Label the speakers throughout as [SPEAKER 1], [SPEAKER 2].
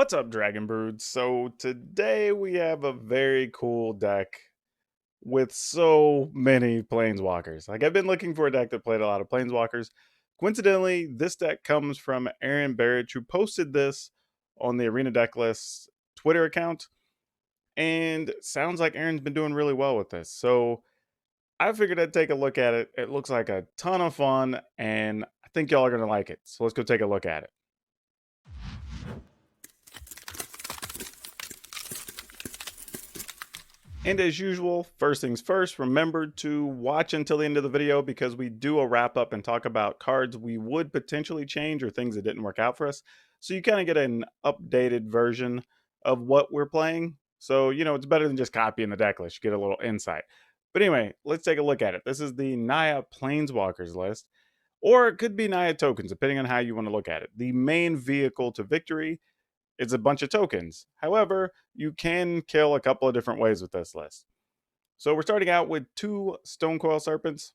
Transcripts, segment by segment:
[SPEAKER 1] What's up, Dragon Brood? So today we have a very cool deck with so many Planeswalkers. Like I've been looking for a deck that played a lot of Planeswalkers. Coincidentally, this deck comes from Aaron Barrett, who posted this on the Arena Decklist Twitter account, and sounds like Aaron's been doing really well with this. So I figured I'd take a look at it. It looks like a ton of fun, and I think y'all are gonna like it. So let's go take a look at it. And as usual, first things first, remember to watch until the end of the video because we do a wrap up and talk about cards we would potentially change or things that didn't work out for us. So you kind of get an updated version of what we're playing. So, it's better than just copying the deck list. You get a little insight. But anyway, let's take a look at it. This is the NAYA Planeswalkers list, or it could be NAYA tokens, depending on how you want to look at it. The main vehicle to victory, it's a bunch of tokens. However, you can kill a couple of different ways with this list. So we're starting out with 2 Stonecoil Serpents.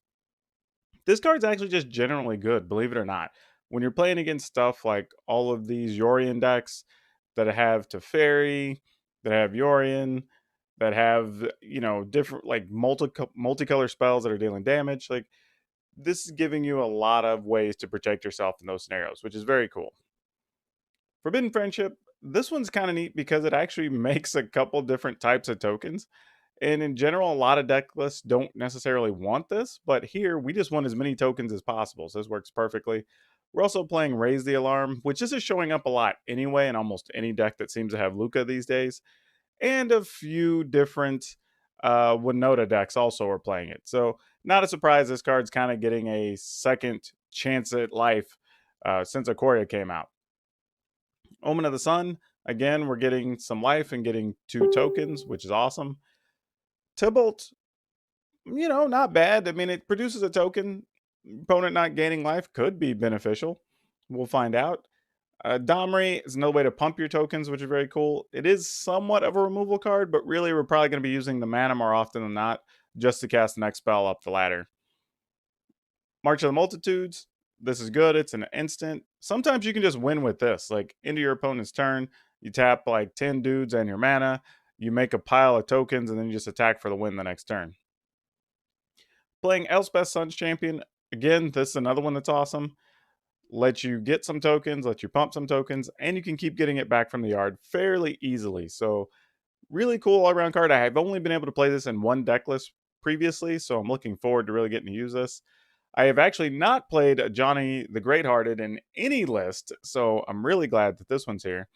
[SPEAKER 1] This card's actually just generally good, believe it or not. When you're playing against stuff like all of these Yorion decks that have Teferi, that have Yorion, that have, different like multicolor spells that are dealing damage, like this is giving you a lot of ways to protect yourself in those scenarios, which is very cool. Forbidden Friendship, this one's kind of neat because it actually makes a couple different types of tokens. And in general, a lot of deck lists don't necessarily want this, but here we just want as many tokens as possible. So this works perfectly. We're also playing Raise the Alarm, which this is showing up a lot anyway in almost any deck that seems to have Luca these days. And a few different Winota decks also are playing it. So not a surprise this card's kind of getting a second chance at life since Ikoria came out. Omen of the Sun, again, we're getting some life and getting 2 tokens, which is awesome. Tybalt, not bad. I mean, it produces a token. Opponent not gaining life could be beneficial. We'll find out. Domri is another way to pump your tokens, which is very cool. It is somewhat of a removal card, but really we're probably going to be using the mana more often than not just to cast the next spell up the ladder. March of the Multitudes, this is good. It's an instant. Sometimes you can just win with this. Like, into your opponent's turn, you tap like 10 dudes and your mana, you make a pile of tokens, and then you just attack for the win the next turn. Playing Elspeth Sun's Champion, again, this is another one that's awesome. Let you get some tokens, let you pump some tokens, and you can keep getting it back from the yard fairly easily. So, really cool all around card. I have only been able to play this in one deck list previously, so I'm looking forward to really getting to use this. I have actually not played Johnny the Greathearted in any list, so I'm really glad that this one's here.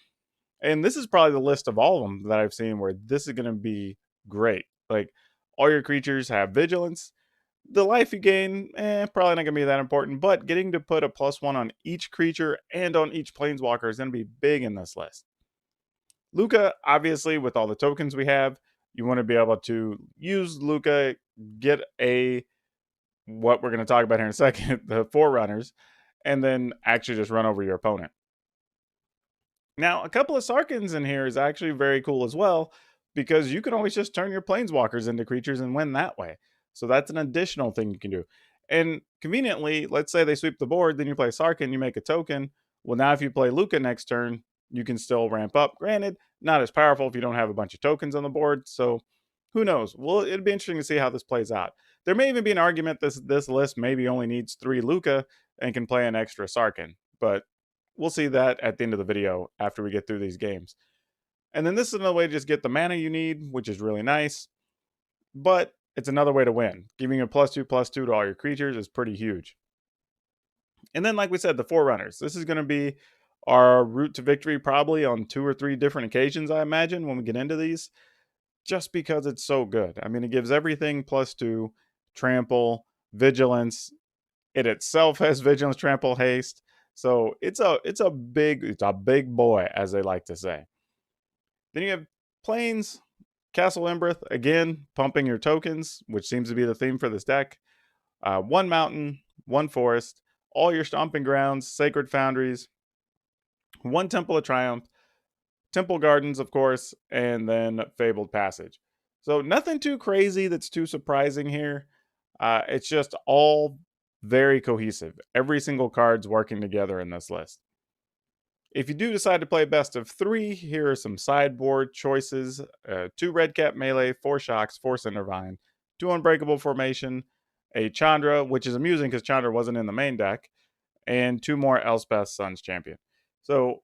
[SPEAKER 1] And this is probably the list of all of them that I've seen where this is going to be great. Like, all your creatures have vigilance. The life you gain, probably not going to be that important, but getting to put a +1 on each creature and on each planeswalker is going to be big in this list. Luca, obviously, with all the tokens we have, you want to be able to use Luca, get what we're going to talk about here in a second, the Forerunners, and then actually just run over your opponent. Now, a couple of Sarkans in here is actually very cool as well, because you can always just turn your Planeswalkers into creatures and win that way. So that's an additional thing you can do. And conveniently, let's say they sweep the board, then you play Sarkhan, you make a token. Well, now if you play Luca next turn, you can still ramp up. Granted, not as powerful if you don't have a bunch of tokens on the board. So who knows? Well, it'd be interesting to see how this plays out. There may even be an argument this list maybe only needs 3 Luca and can play an extra Sarkhan. But we'll see that at the end of the video after we get through these games. And then this is another way to just get the mana you need, which is really nice. But it's another way to win. Giving you a +2/+2 to all your creatures is pretty huge. And then, like we said, the Forerunners. This is going to be our route to victory probably on 2 or 3 different occasions, I imagine, when we get into these, just because it's so good. I mean, it gives everything +2, trample, vigilance. It itself has vigilance, trample, haste. So it's a big boy, as they like to say. Then you have Plains, Castle Embereth, again, pumping your tokens, which seems to be the theme for this deck. 1 mountain, 1 forest, all your stomping grounds, sacred foundries, 1 Temple of Triumph, Temple Gardens, of course, and then Fabled Passage. So nothing too crazy that's too surprising here. It's just all very cohesive. Every single card's working together in this list. If you do decide to play best of 3, here are some sideboard choices. 2 red cap melee, 4 shocks, 4 Cindervine, 2 unbreakable formation, a Chandra, which is amusing because Chandra wasn't in the main deck, and 2 more Elspeth Sun's Champion. So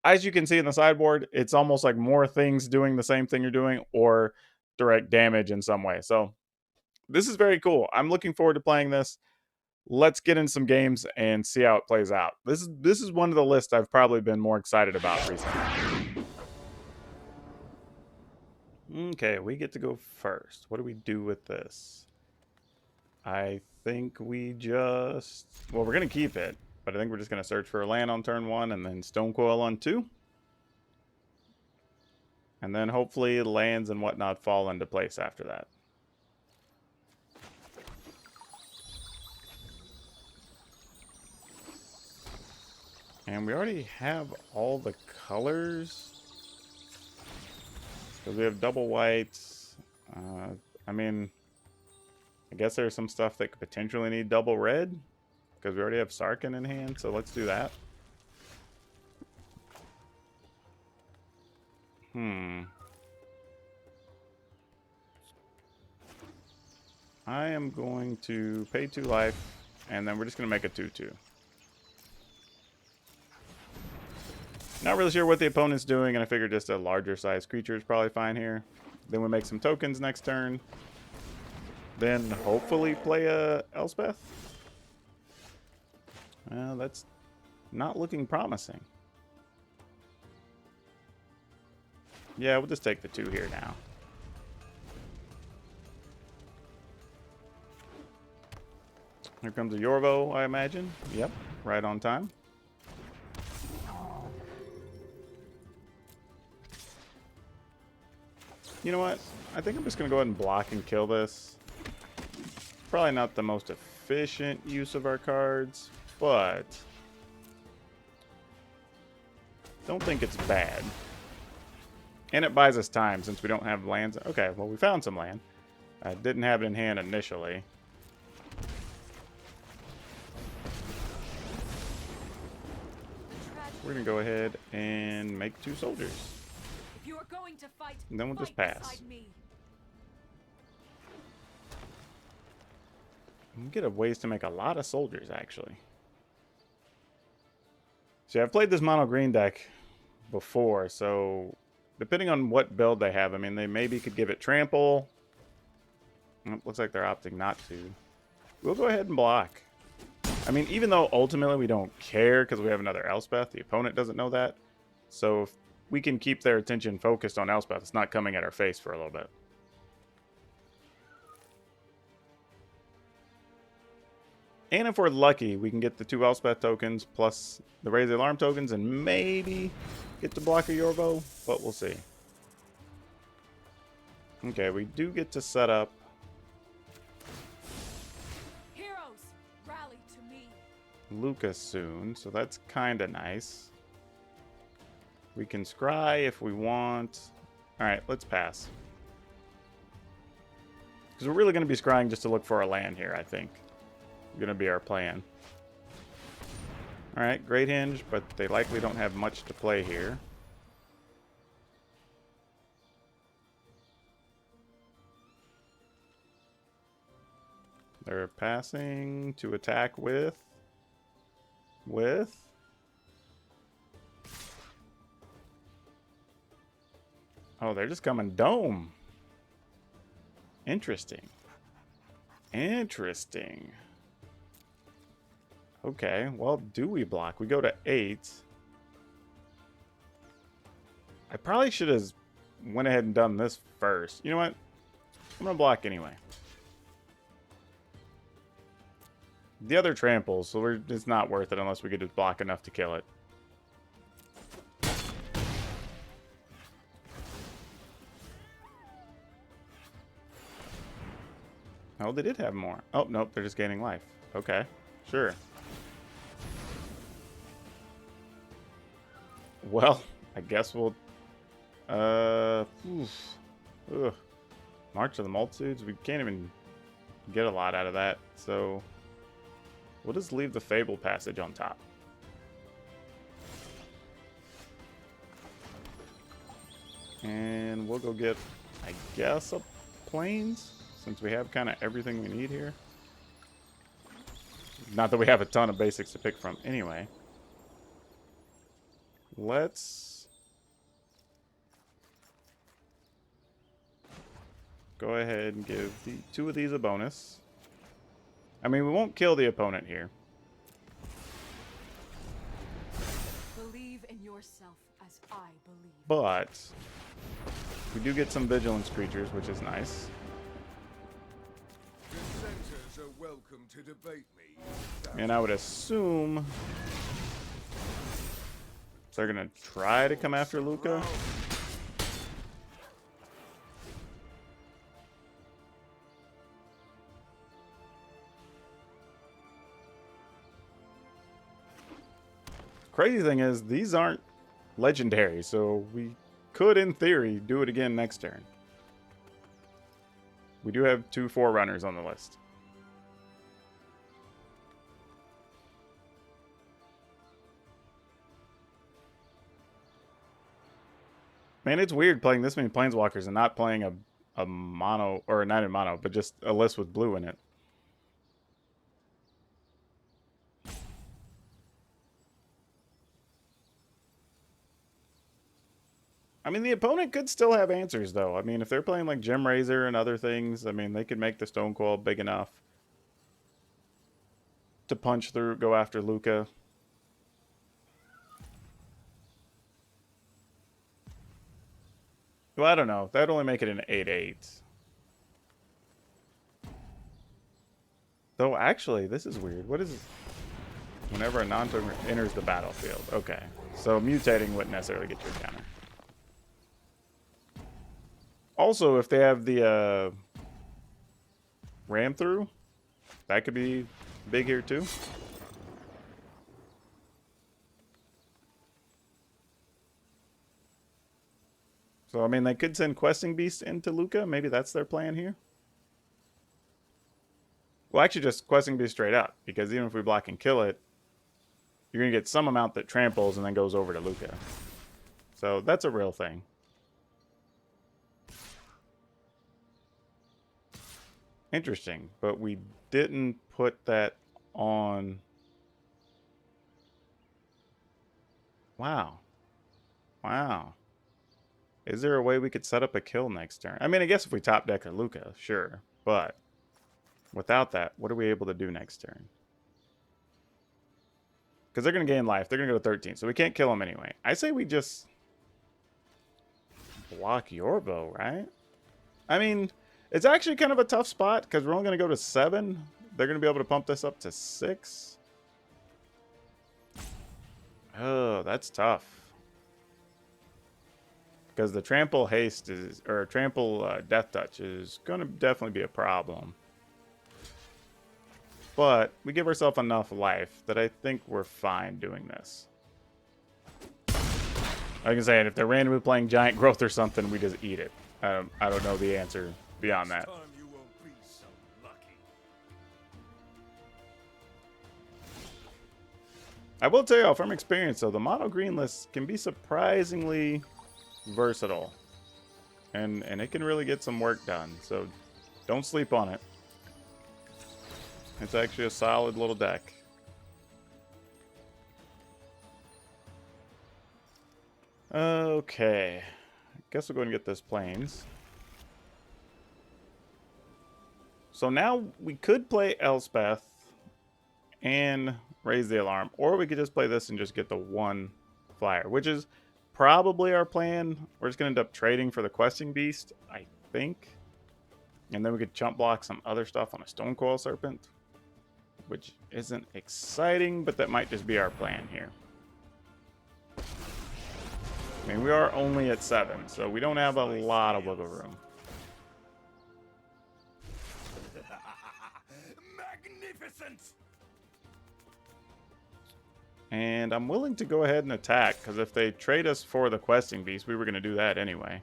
[SPEAKER 1] as you can see in the sideboard, it's almost like more things doing the same thing you're doing or direct damage in some way. So this is very cool. I'm looking forward to playing this. Let's get in some games and see how it plays out. This is one of the lists I've probably been more excited about recently. Okay, we get to go first. What do we do with this? I think we just... Well, we're going to keep it, but I think we're just going to search for a land on turn 1 and then Stonecoil on 2. And then hopefully lands and whatnot fall into place after that. And we already have all the colors. Because we have double whites. I mean, I guess there's some stuff that could potentially need double red. Because we already have Sarkhan in hand, so let's do that. I am going to pay 2 life, and then we're just going to make a 2/2. Not really sure what the opponent's doing, and I figured just a larger size creature is probably fine here. Then we make some tokens next turn. Then hopefully play a Elspeth. Well, that's not looking promising. Yeah, we'll just take the 2 here now. Here comes a Yorvo, I imagine. Yep, right on time. You know what? I think I'm just going to go ahead and block and kill this. Probably not the most efficient use of our cards, but don't think it's bad. And it buys us time since we don't have lands. Okay, well, we found some land. I didn't have it in hand initially. We're going to go ahead and make 2 soldiers.
[SPEAKER 2] You are going to fight,
[SPEAKER 1] and then we'll just pass. We get a ways to make a lot of soldiers, actually. See, I've played this mono green deck before, so depending on what build they have, I mean, they maybe could give it trample. Looks like they're opting not to. We'll go ahead and block. I mean, even though ultimately we don't care because we have another Elspeth, the opponent doesn't know that. So if we can keep their attention focused on Elspeth, it's not coming at our face for a little bit. And if we're lucky, we can get the 2 Elspeth tokens plus the Raise the Alarm tokens and maybe get to block a Yorvo, but we'll see. Okay, we do get to set up
[SPEAKER 2] Heroes, rally to me.
[SPEAKER 1] Lucas soon, so that's kind of nice. We can scry if we want. Alright, let's pass. Because we're really going to be scrying just to look for a land here, I think. Going to be our plan. Alright, great hinge, but they likely don't have much to play here. They're passing to attack with... Oh, they're just coming dome. Interesting. Interesting. Okay, well, do we block? We go to 8. I probably should have went ahead and done this first. You know what? I'm going to block anyway. The other tramples, so it's not worth it unless we could just block enough to kill it. Oh, they did have more. Oh, nope, they're just gaining life. Okay, sure. Well, I guess we'll... March of the Multitudes? We can't even get a lot out of that, so... We'll just leave the Fable Passage on top. And we'll go get, I guess, a plains, since we have kind of everything we need here. Not that we have a ton of basics to pick from anyway. Let's go ahead and give the 2 of these a bonus. I mean, we won't kill the opponent here.
[SPEAKER 2] Believe in yourself as I believe.
[SPEAKER 1] But we do get some vigilance creatures, which is nice.
[SPEAKER 3] Dissenters are welcome to debate me.
[SPEAKER 1] And I would assume they're going to try to come after Luca. Crazy thing is, these aren't legendary, so we could, in theory, do it again next turn. We do have 2 Forerunners on the list. Man, it's weird playing this many Planeswalkers and not playing a mono, or not in mono, but just a list with blue in it. I mean, the opponent could still have answers, though. I mean, if they're playing like Gem Razor and other things, I mean, they could make the Stone Coil big enough to punch through, go after Luca. Well, I don't know. That'd only make it an 8/8. Though, actually, this is weird. What is it? Whenever a non-token enters the battlefield. Okay. So, mutating wouldn't necessarily get you a counter. Also, if they have the ram through, that could be big here too. So, I mean, they could send Questing Beast into Luca. Maybe that's their plan here. Well, actually, just Questing Beast straight up. Because even if we block and kill it, you're going to get some amount that tramples and then goes over to Luca. So, that's a real thing. Interesting, but we didn't put that on. Wow. Wow. Is there a way we could set up a kill next turn? I mean, I guess if we top deck a Luca, sure. But without that, what are we able to do next turn? Because they're going to gain life. They're going to go to 13, so we can't kill them anyway. I say we just block your bow, right? I mean, it's actually kind of a tough spot because we're only going to go to 7. They're going to be able to pump this up to 6. Oh, that's tough. Because the trample haste is, or trample death touch is going to definitely be a problem. But we give ourselves enough life that I think we're fine doing this. I can say, if they're randomly playing Giant Growth or something, we just eat it. I don't know the answer beyond that. I will tell you from experience, though, the mono green list can be surprisingly versatile. And it can really get some work done. So don't sleep on it. It's actually a solid little deck. Okay. I guess we'll go and get this plains. So now we could play Elspeth and raise the alarm, or we could just play this and just get the 1 flyer, which is probably our plan. We're just going to end up trading for the Questing Beast, I think. And then we could chump block some other stuff on a Stone Coil Serpent, which isn't exciting, but that might just be our plan here. I mean, we are only at 7, so we don't have a lot of wiggle room.
[SPEAKER 3] Magnificent!
[SPEAKER 1] And I'm willing to go ahead and attack, because if they trade us for the Questing Beast, we were going to do that anyway.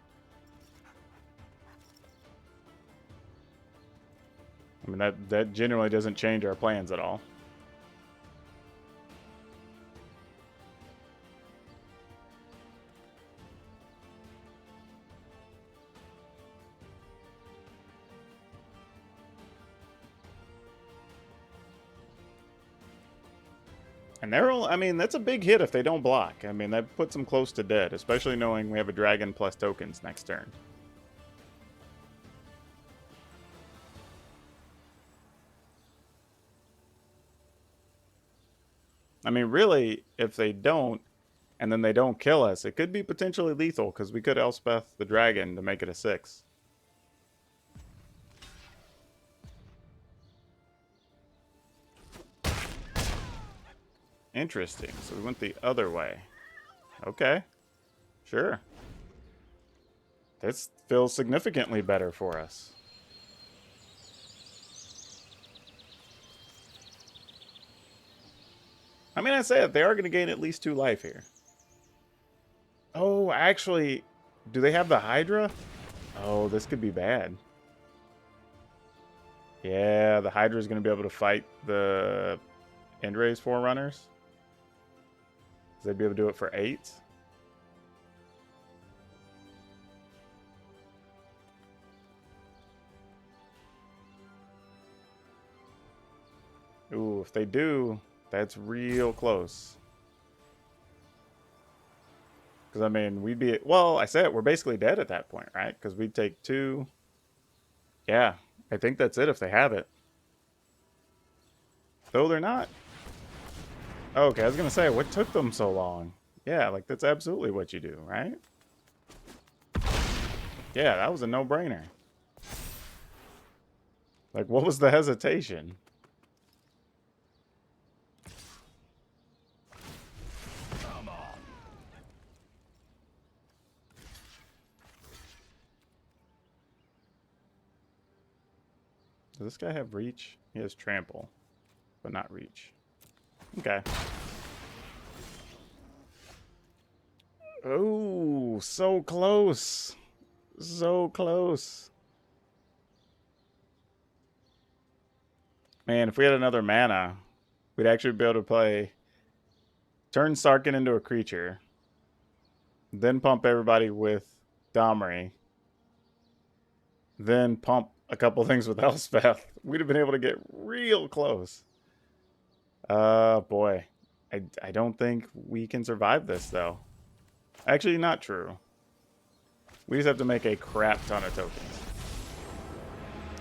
[SPEAKER 1] I mean, that generally doesn't change our plans at all. And they're all, I mean, that's a big hit if they don't block. I mean, that puts them close to dead, especially knowing we have a dragon plus tokens next turn. I mean, really, if they don't, and then they don't kill us, it could be potentially lethal, because we could Elspeth the dragon to make it a 6. Interesting. So we went the other way. Okay. Sure. This feels significantly better for us. I mean, I say it, they are going to gain at least 2 life here. Oh, actually, do they have the Hydra? Oh, this could be bad. Yeah, the Hydra is going to be able to fight the Endray's Forerunners. They'd be able to do it for 8. Ooh, if they do, that's real close. Because, I mean, we'd be... Well, I said we're basically dead at that point, right? Because we'd take 2. Yeah, I think that's it if they have it. Though they're not. Okay, I was going to say, what took them so long? Yeah, like, that's absolutely what you do, right? Yeah, that was a no-brainer. Like, what was the hesitation?
[SPEAKER 3] Come on.
[SPEAKER 1] Does this guy have reach? He has trample, but not reach. Okay. Oh, so close. So close. Man, if we had another mana, we'd actually be able to play turn Sarkin into a creature, then pump everybody with Domri, then pump a couple things with Elspeth. We'd have been able to get real close. Boy. I don't think we can survive this, though. Actually, not true. We just have to make a crap ton of tokens.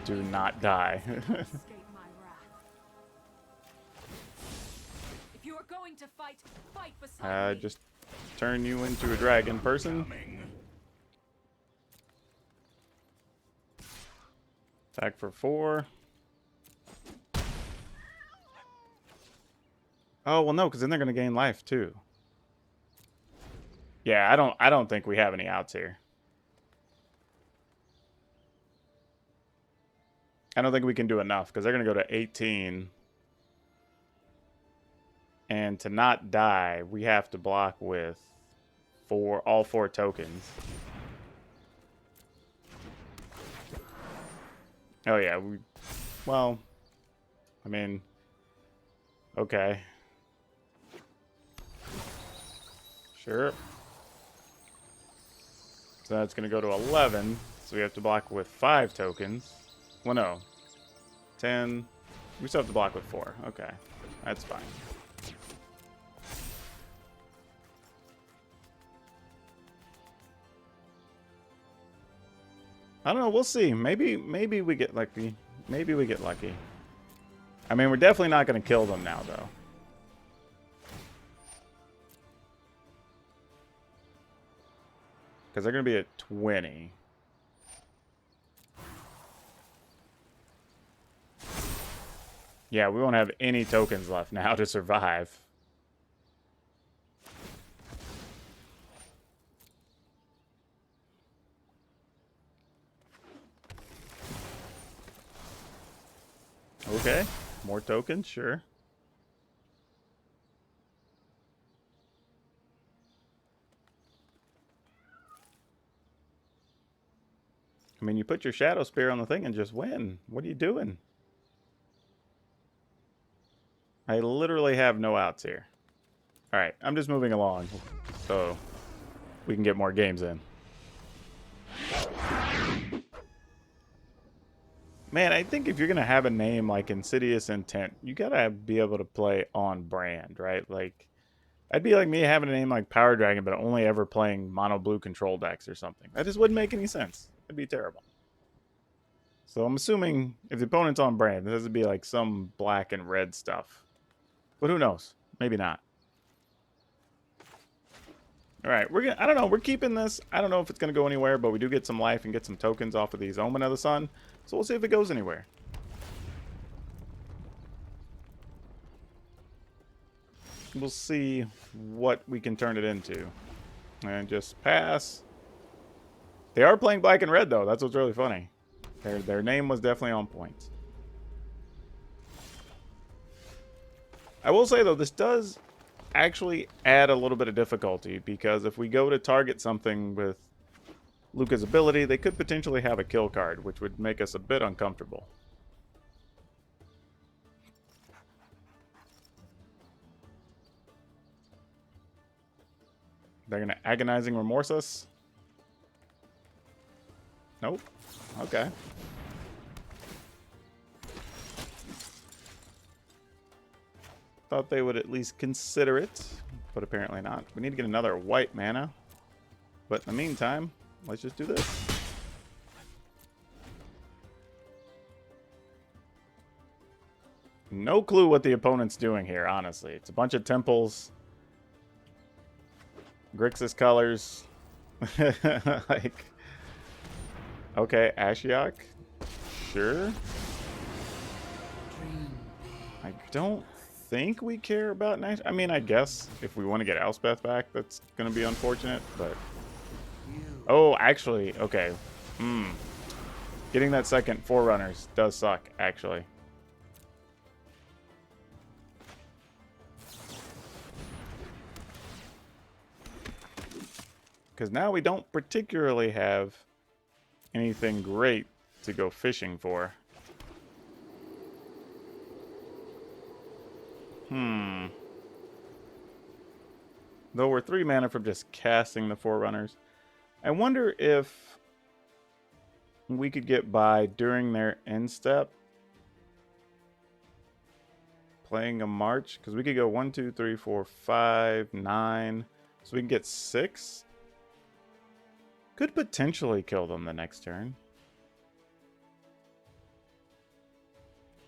[SPEAKER 1] Do not die.
[SPEAKER 2] Escape my wrath. If you are going to fight, fight beside me.
[SPEAKER 1] Just turn you into a dragon person. Attack for 4. Oh, well, no, because then they're going to gain life, too. Yeah, I don't think we have any outs here. I don't think we can do enough, because they're going to go to 18. And to not die, we have to block with all 4 tokens. Oh, yeah. Well, I mean, okay. Sure. So that's going to go to 11. So we have to block with 5 tokens. Well, no. 10. We still have to block with 4. Okay. That's fine. I don't know. We'll see. Maybe we get lucky. Maybe we get lucky. I mean, we're definitely not going to kill them now, though. Because they're going to be at 20. Yeah, we won't have any tokens left now to survive. Okay, more tokens, sure. I mean, you put your Shadow Spear on the thing and just win. What are you doing? I literally have no outs here. Alright, I'm just moving along so we can get more games in. Man, I think if you're going to have a name like Insidious Intent, you got to be able to play on brand, right? Like, I'd be like me having a name like PowrDragn, but only ever playing mono blue control decks or something. That just wouldn't make any sense. It'd be terrible. So I'm assuming if the opponent's on brand, this would be like some black and red stuff. But who knows? Maybe not. All right, I don't know, we're keeping this. I don't know if it's going to go anywhere, but we do get some life and get some tokens off of these Omen of the Sun. So we'll see if it goes anywhere. We'll see what we can turn it into. And just pass. They are playing black and red, though. That's what's really funny. Their name was definitely on point. I will say, though, this does actually add a little bit of difficulty, because if we go to target something with Luca's ability, they could potentially have a kill card, which would make us a bit uncomfortable. They're going to Agonizing Remorse us? Nope. Okay. Thought they would at least consider it, but apparently not. We need to get another white mana. But in the meantime, let's just do this. No clue what the opponent's doing here, honestly. It's a bunch of temples. Grixis colors. Like, okay, Ashiok. Sure. I don't think we care about Nash. I mean, I guess if we want to get Elspeth back, that's going to be unfortunate, but... Oh, actually, okay. Getting that second Forerunners does suck, actually. Because now we don't particularly have anything great to go fishing for. Though we're 3 mana from just casting the Forerunners. I wonder if we could get by during their end step playing a March. Because we could go 1, 2, 3, 4, 5, 9. So we can get 6. Could potentially kill them the next turn.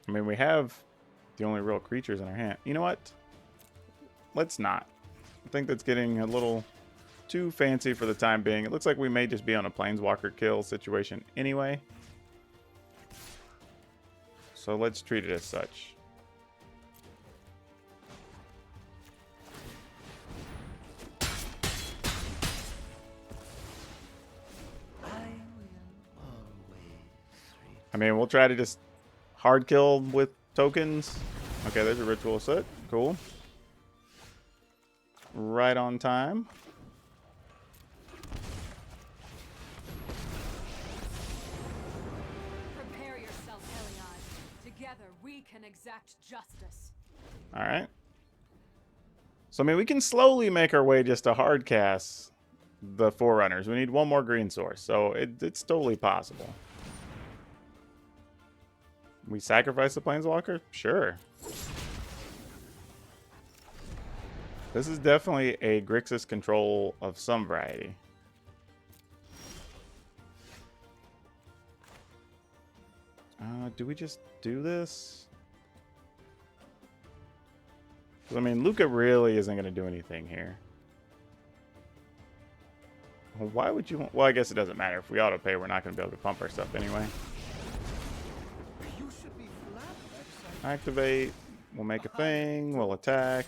[SPEAKER 1] I mean, we have the only real creatures in our hand. You know what? Let's not. I think that's getting a little too fancy for the time being. It looks like we may just be on a Planeswalker kill situation anyway. So let's treat it as such. I mean, we'll try to just hard kill with tokens. Okay, there's a ritual set. Cool. Right on time.
[SPEAKER 2] Prepare yourself, Heliod. Together we can exact justice.
[SPEAKER 1] Alright. So, I mean, we can slowly make our way just to hard cast the Forerunners. We need one more green source, so it's totally possible. We sacrifice the Planeswalker? Sure. This is definitely a Grixis control of some variety. Do we just do this? I mean, Luca really isn't going to do anything here. Well, why would you want... Well, I guess it doesn't matter. If we auto-pay, we're not going to be able to pump our stuff anyway. Activate. We'll make a thing. We'll attack.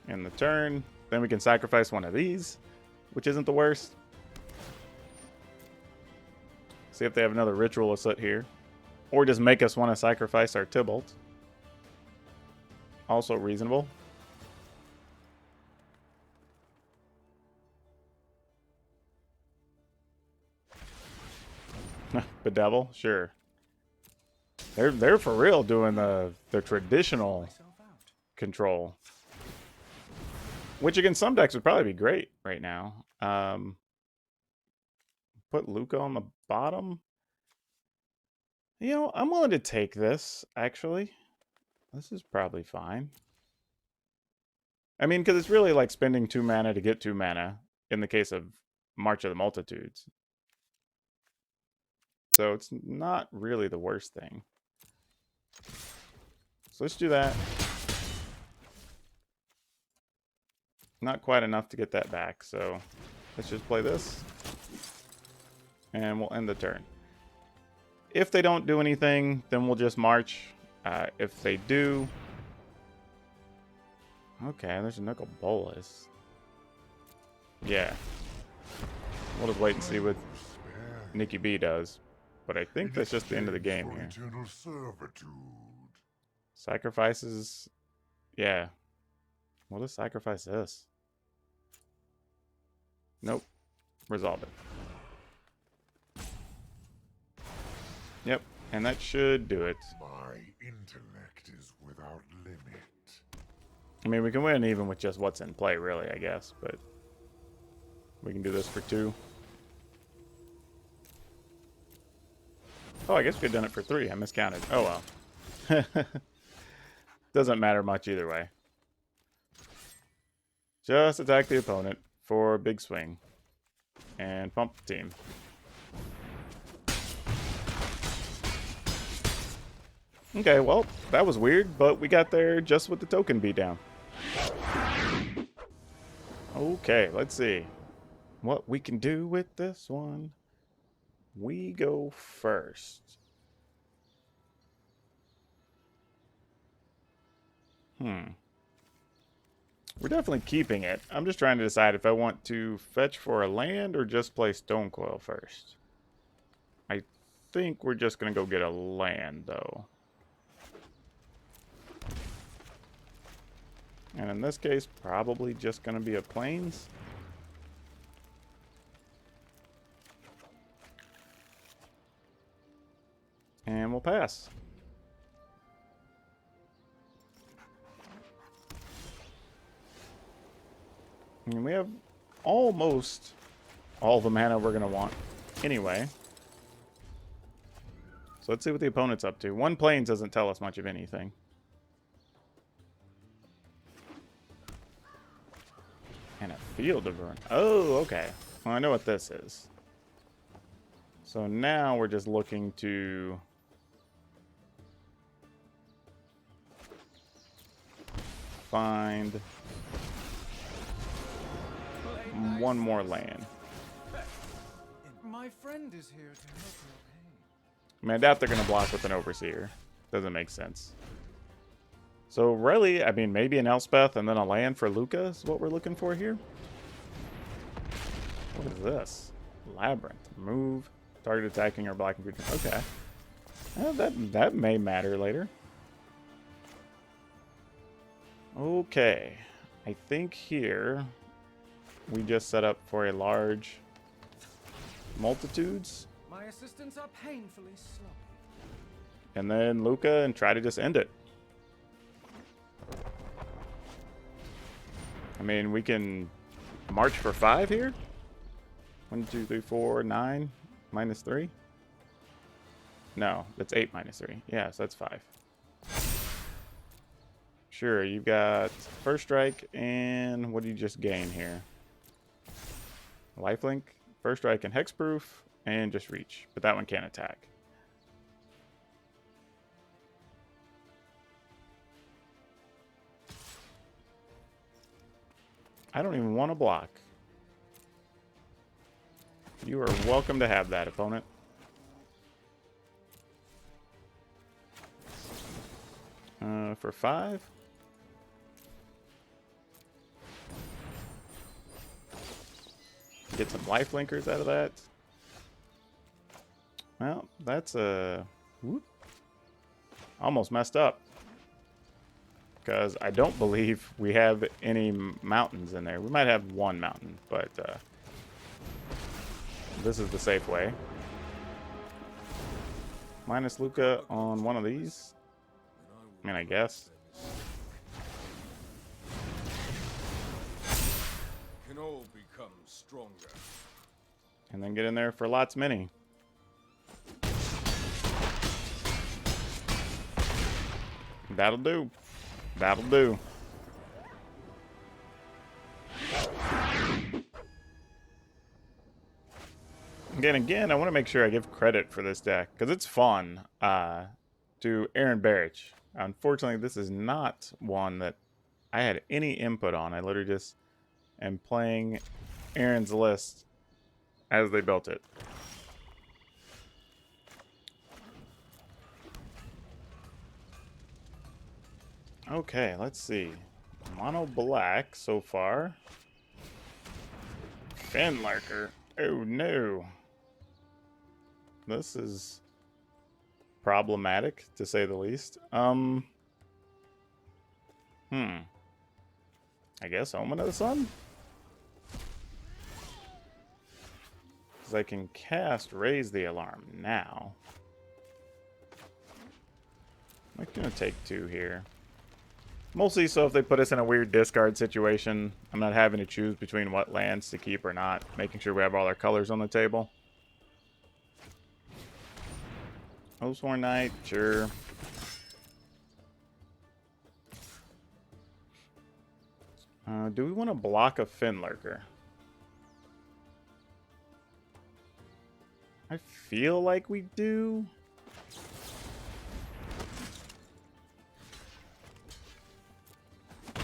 [SPEAKER 1] In the turn. Then we can sacrifice one of these, which isn't the worst. See if they have another ritual asset here. Or just make us want to sacrifice our Tybalt. Also reasonable. Bedevil, sure. They're for real doing the traditional control. Which against some decks would probably be great right now. put Luca on the bottom. You know, I'm willing to take this, actually. This is probably fine. I mean, because it's really like spending 2 mana to get 2 mana in the case of March of the Multitudes. So it's not really the worst thing. So let's do that. Not quite enough to get that back, so let's just play this. And we'll end the turn. If they don't do anything, then we'll just march. If they do... Okay, there's a Nicol Bolas. Yeah. We'll just wait and see what Nikki B does. But I think that's just the end of the game here. Sacrifices... Yeah. We'll just sacrifice this. Nope. Resolve it. Yep. And that should do it.
[SPEAKER 3] My intellect is without limit.
[SPEAKER 1] I mean, we can win even with just what's in play, really, I guess. But we can do this for 2. Oh, I guess we could have done it for 3. I miscounted. Oh, well. Doesn't matter much either way. Just attack the opponent for a big swing. And pump the team. Okay, well, that was weird, but we got there just with the token beat down. Okay, let's see what we can do with this one. We go first. We're definitely keeping it. I'm just trying to decide if I want to fetch for a land or just play Stonecoil first. I think we're just going to go get a land, though. And in this case, probably just going to be a Plains. And we'll pass. I mean, we have almost all the mana we're going to want anyway. So let's see what the opponent's up to. 1 Plains doesn't tell us much of anything. And a Field of Ruin. Oh, okay. Well, I know what this is. So now we're just looking to... find... 1 more land.
[SPEAKER 4] My friend is here to help your pain.
[SPEAKER 1] I mean, I doubt they're going to block with an Overseer. Doesn't make sense. So really, I mean, maybe an Elspeth and then a land for Luca is what we're looking for here. What is this? Labyrinth. Move. Target attacking or blocking creature. Okay. Well, that may matter later. Okay. I think here we just set up for a large Multitudes.
[SPEAKER 4] My assistants are painfully sloppy.
[SPEAKER 1] And then Luca and try to just end it. I mean, we can march for 5 here. 1, 2, 3, 4, 9, -3. No, that's 8 -3. Yeah, so that's 5. Sure, you've got first strike and what do you just gain here? Lifelink, first strike and hexproof, and just reach. But that one can't attack. I don't even want to block. You are welcome to have that, opponent. For 5. Get some life linkers out of that. Well, that's a... whoop. Almost messed up. Because I don't believe we have any mountains in there. We might have 1 mountain, but this is the safe way. Minus Luca on one of these. I mean, I guess.
[SPEAKER 3] Can all become stronger.
[SPEAKER 1] And then get in there for lots many. That'll do. That'll do. Again, I want to make sure I give credit for this deck, because it's fun, to Aaron Barrich. Unfortunately, this is not one that I had any input on. I literally just am playing Aaron's list as they built it. Okay, let's see. Mono black so far. Finlurker. Oh no. This is problematic, to say the least. I guess Omen of the Sun? Because I can cast Raise the Alarm now. I'm going to take 2 here. Mostly so if they put us in a weird discard situation, I'm not having to choose between what lands to keep or not. Making sure we have all our colors on the table. Oathsworn Knight, sure. Do we want to block a Finlurker? I feel like we do. I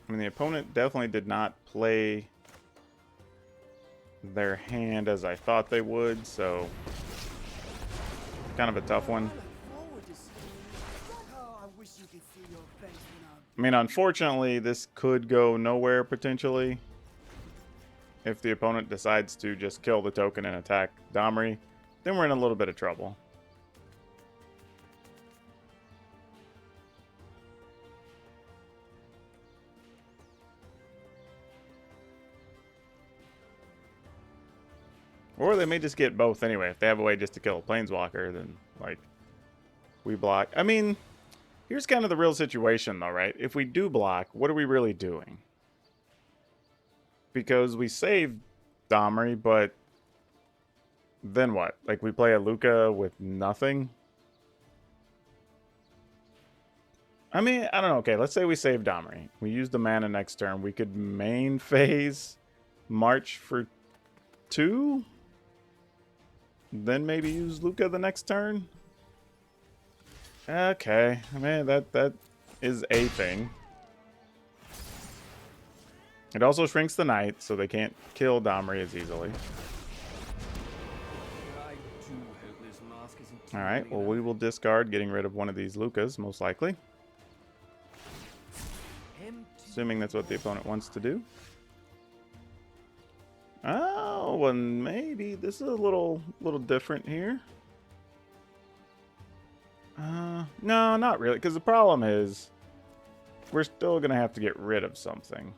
[SPEAKER 1] mean, the opponent definitely did not play their hand as I thought they would, so kind of a tough one. I mean, unfortunately, this could go nowhere potentially if the opponent decides to just kill the token and attack Domri. Then we're in a little bit of trouble. Or they may just get both anyway. If they have a way just to kill a Planeswalker, then, like, we block. I mean, here's kind of the real situation, though, right? If we do block, what are we really doing? Because we saved Domri, but then what? Like, we play a Luca with nothing? I mean, I don't know. Okay, let's say we save Domri. We use the mana next turn. We could main phase March for 2? Then maybe use Luca the next turn? Okay. I mean, that is a thing. It also shrinks the knight, so they can't kill Domri as easily. Alright, well, we will discard getting rid of one of these Lucas, most likely. Assuming that's what the opponent wants to do. Oh, and maybe this is a little different here. No, not really, because the problem is we're still going to have to get rid of something.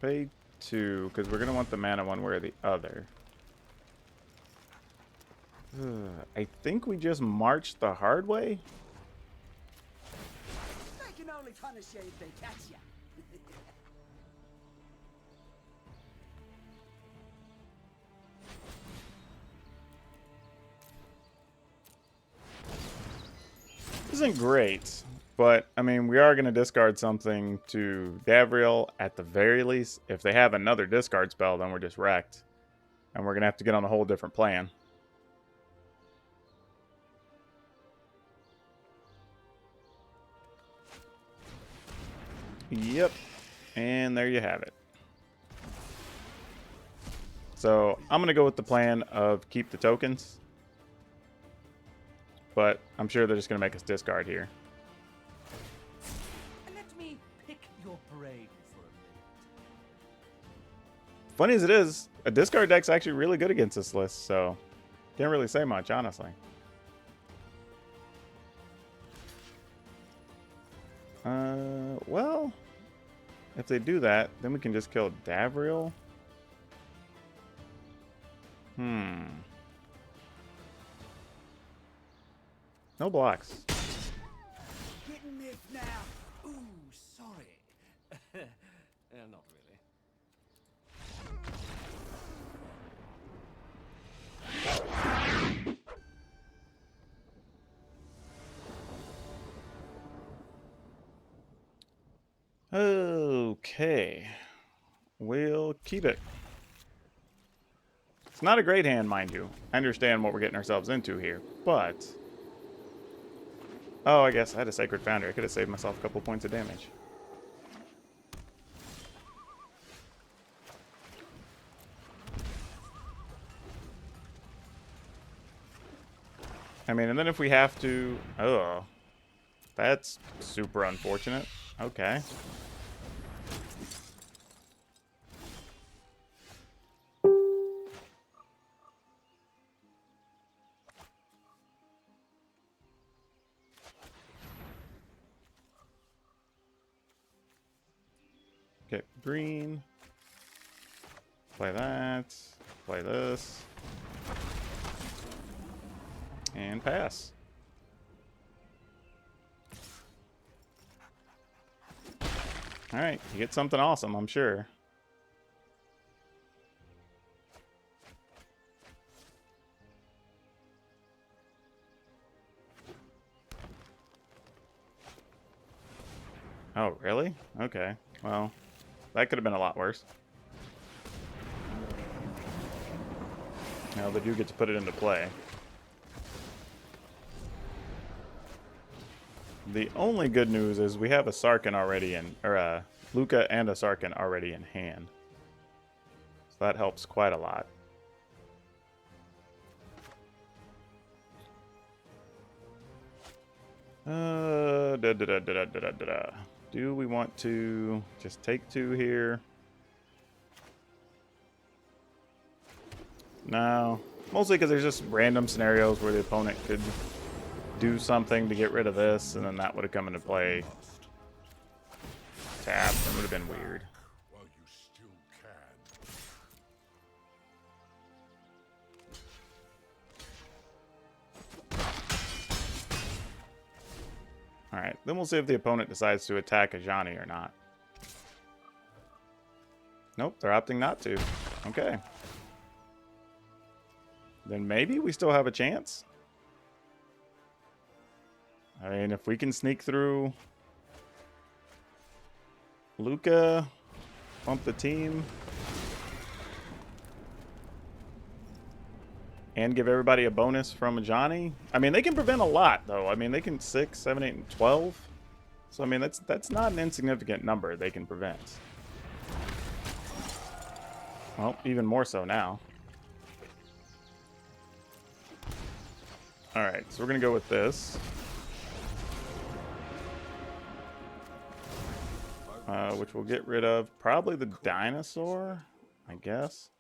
[SPEAKER 1] Pay 2, because we're going to want the mana one way or the other. I think we just marched the hard way.
[SPEAKER 5] They can only punish you if they catch you.
[SPEAKER 1] Isn't great, but I mean, we are going to discard something to Davriel at the very least. If they have another discard spell, then we're just wrecked, and we're going to have to get on a whole different plan. Yep, and there you have it. So I'm going to go with the plan of keep the tokens. But I'm sure they're just going to make us discard here.
[SPEAKER 5] Let me pick your brain for a minute.
[SPEAKER 1] Funny as it is, a discard deck's actually really good against this list, so can't really say much, honestly. Well, if they do that, then we can just kill Davriel. No blocks.
[SPEAKER 5] Getting miffed now. Ooh, sorry.
[SPEAKER 1] Okay. We'll keep it. It's not a great hand, mind you. I understand what we're getting ourselves into here, but... Oh, I guess I had a Sacred Foundry. I could have saved myself a couple points of damage. I mean, and then if we have to... Oh, that's super unfortunate. Okay. Get green. Play that. Play this. And pass. Alright, you get something awesome, I'm sure. Oh, really? Okay. Well, that could have been a lot worse. Now they do get to put it into play. The only good news is we have a Sarkhan already in, or a Luca and a Sarkhan already in hand. So that helps quite a lot. Do we want to just take 2 here? No. Mostly because there's just random scenarios where the opponent could do something to get rid of this, and then that would have come into play. Tap. That would have been weird.
[SPEAKER 3] While you still can.
[SPEAKER 1] Alright, then we'll see if the opponent decides to attack Ajani or not. Nope, they're opting not to. Okay. Then maybe we still have a chance. I mean, if we can sneak through Luca, bump the team, and give everybody a bonus from Ajani. I mean, they can prevent a lot, though. I mean, they can 6, 7, 8, and 12. So, I mean, that's not an insignificant number they can prevent. Well, even more so now. Alright, so we're going to go with this. Which will get rid of probably the dinosaur, I guess.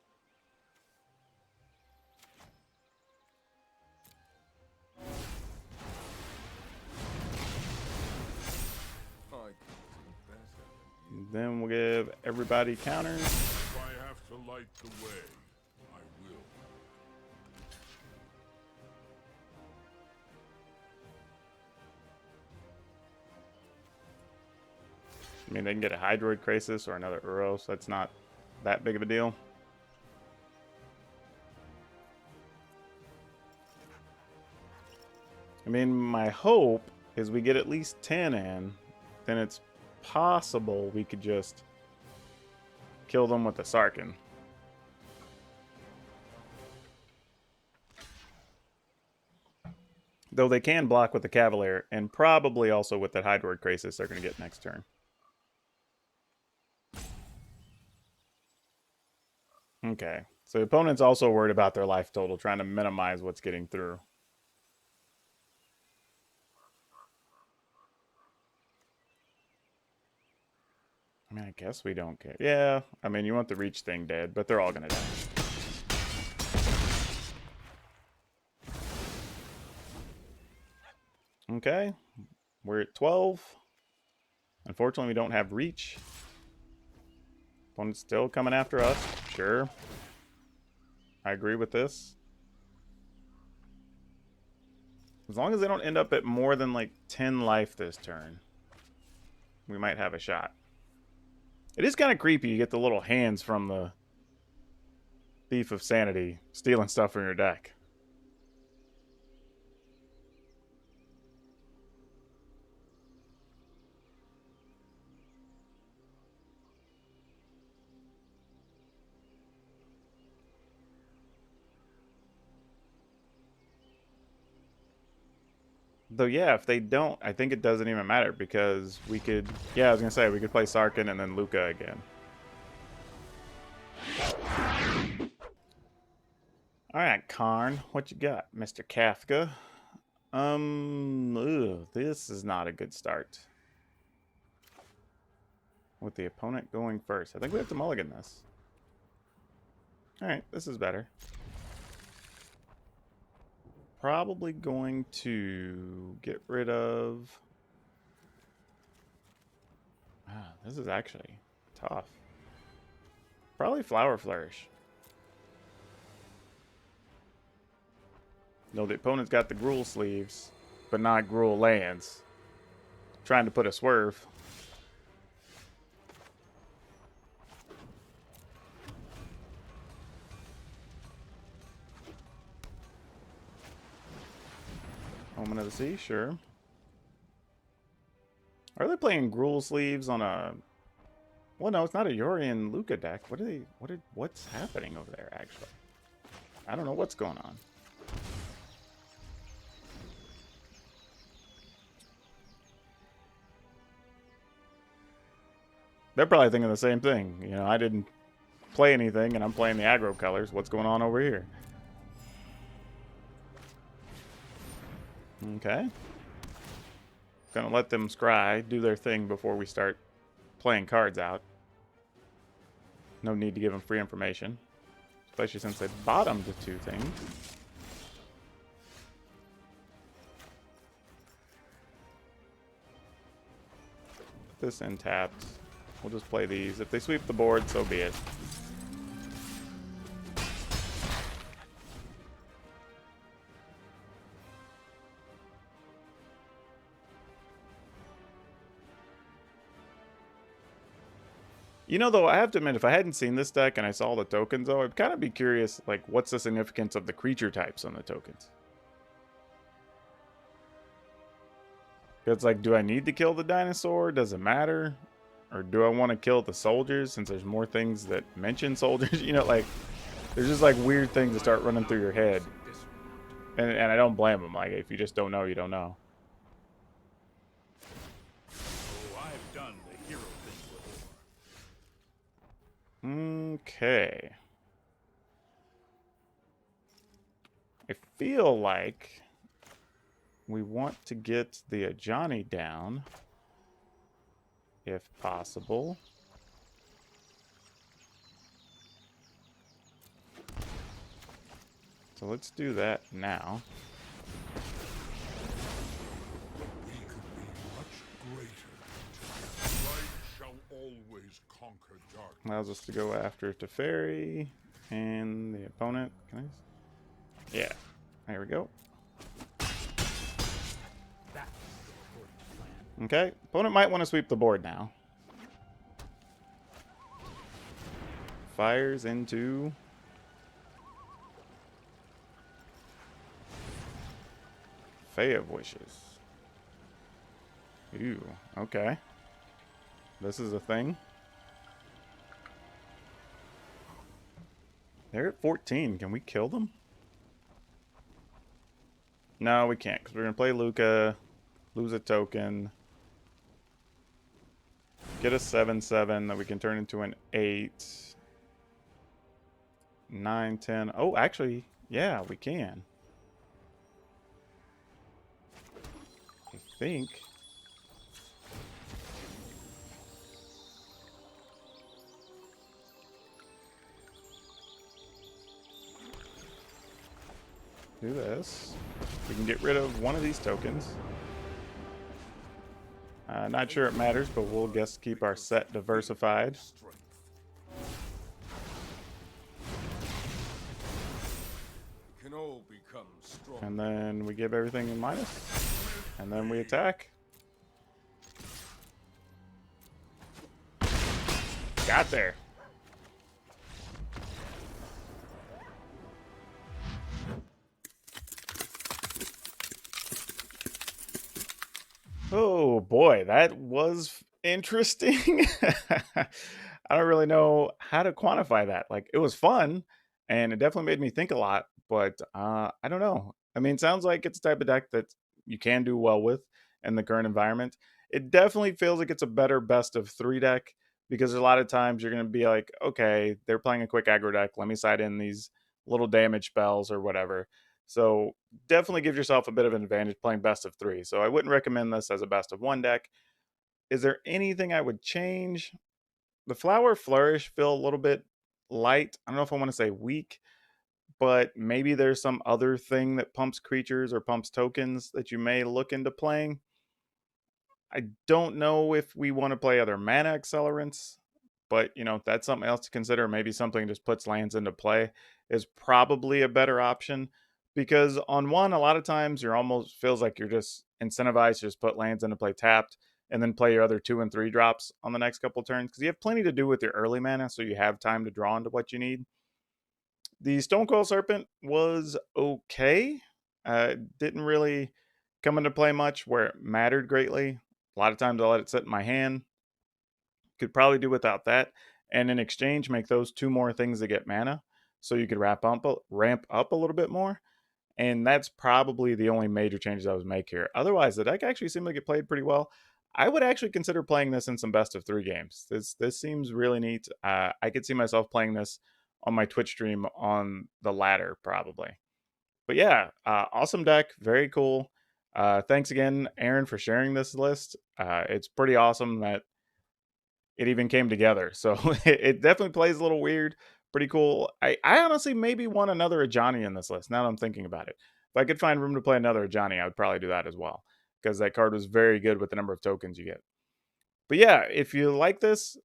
[SPEAKER 1] Then we'll give everybody counters.
[SPEAKER 3] If I have to light the way, I will.
[SPEAKER 1] I mean, they can get a Hydroid Crisis or another Uros. So that's not that big of a deal. I mean, my hope is we get at least 10 in. Then it's possible we could just kill them with the Sarkhan. Though they can block with the Cavalier, and probably also with that Hydroid Crisis they're going to get next turn. Okay, so the opponent's also worried about their life total, trying to minimize what's getting through. I mean, I guess we don't care. Yeah, I mean, you want the reach thing dead, but they're all going to die. Okay, we're at 12. Unfortunately, we don't have reach. Opponent's still coming after us. Sure. I agree with this. As long as they don't end up at more than like 10 life this turn, we might have a shot. It is kind of creepy. You get the little hands from the Thief of Sanity stealing stuff from your deck. Though, yeah, if they don't, I think it doesn't even matter because we could, yeah, I was going to say, we could play Sarkin and then Luca again. All right, Karn, what you got, Mr. Kafka? This is not a good start. With the opponent going first. I think we have to mulligan this. All right, this is better. Probably going to get rid of... Ah, this is actually tough. Probably Flower Flourish. No, the opponent's got the Gruul sleeves, but not Gruul lands. Trying to put a swerve. Omen of the Sea, sure. Are they playing Gruul sleeves on a... Well, no, it's not a Yorian Luca deck. What's happening over there, actually? I don't know what's going on. They're probably thinking the same thing. You know, I didn't play anything, and I'm playing the aggro colors. What's going on over here? Okay. Gonna let them scry, do their thing before we start playing cards out. No need to give them free information. Especially since they bottomed the two things. Put this in tapped. We'll just play these. If they sweep the board, so be it. You know, though, I have to admit, if I hadn't seen this deck and I saw the tokens, though, I'd kind of be curious, like, what's the significance of the creature types on the tokens? It's like, do I need to kill the dinosaur? Does it matter? Or do I want to kill the soldiers since there's more things that mention soldiers? You know, like, there's just, like, weird things that start running through your head. And I don't blame them. Like, if you just don't know, you don't know. Okay. I feel like we want to get the Ajani down, if possible. So let's do that now.
[SPEAKER 3] We could be much greater. Light shall always conquer darkness.
[SPEAKER 1] Allows us to go after Teferi and the opponent. Can I? Yeah. There we go. Okay. Opponent might want to sweep the board now. Fires into... Fae of Wishes. Ooh, okay. This is a thing. They're at 14. Can we kill them? No, we can't, because we're going to play Luca, lose a token, get a 7/7 that we can turn into an 8, 9, 10. Oh, actually, yeah, we can. I think. Do this. We can get rid of one of these tokens. Not sure it matters, but we'll just keep our set diversified.
[SPEAKER 3] Can all become strong.
[SPEAKER 1] And then we give everything in minus. And then we attack. Got there. Oh boy, that was interesting. I don't really know how to quantify that. Like, it was fun, and it definitely made me think a lot, but I don't know. I mean, it sounds like it's the type of deck that you can do well with in the current environment. It definitely feels like it's a better best of 3 deck because a lot of times you're going to be like, okay, they're playing a quick aggro deck. Let me side in these little damage spells or whatever. So definitely give yourself a bit of an advantage playing best of 3. So I wouldn't recommend this as a best of 1 deck. Is there anything I would change? The Flower Flourish feel a little bit light. I don't know if I want to say weak, but maybe there's some other thing that pumps creatures or pumps tokens that you may look into playing. I don't know if we want to play other mana accelerants, but that's something else to consider. Maybe something just puts lands into play is probably a better option because on one, a lot of times you're almost feels like you're just incentivized to just put lands into play tapped and then play your other 2 and 3 drops on the next couple turns because you have plenty to do with your early mana, so you have time to draw into what you need. The Stonecoil Serpent was okay. Didn't really come into play much where it mattered greatly. A lot of times I let it sit in my hand. Could probably do without that. And in exchange, make those 2 more things that get mana. So you could ramp up a little bit more. And that's probably the only major changes I would make here. Otherwise, the deck actually seemed to get played pretty well. I would actually consider playing this in some best of 3 games. This seems really neat. I could see myself playing this on my Twitch stream on the ladder, probably. But yeah, awesome deck. Very cool. Thanks again, Aaron, for sharing this list. It's pretty awesome that it even came together. So it definitely plays a little weird. Pretty cool. I honestly maybe want another Ajani in this list now that I'm thinking about it. If I could find room to play another Ajani, I would probably do that as well. Because that card was very good with the number of tokens you get. But yeah, if you like this,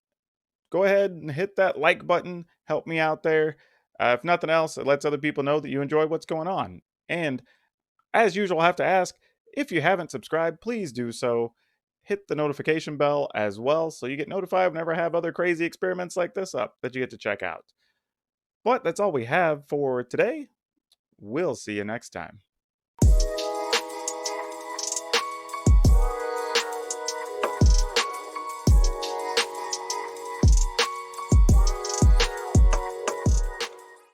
[SPEAKER 1] go ahead and hit that like button. Help me out there. If nothing else, it lets other people know that you enjoy what's going on. And as usual, I have to ask, if you haven't subscribed, please do so. Hit the notification bell as well so you get notified whenever I have other crazy experiments like this up that you get to check out. But that's all we have for today. We'll see you next time.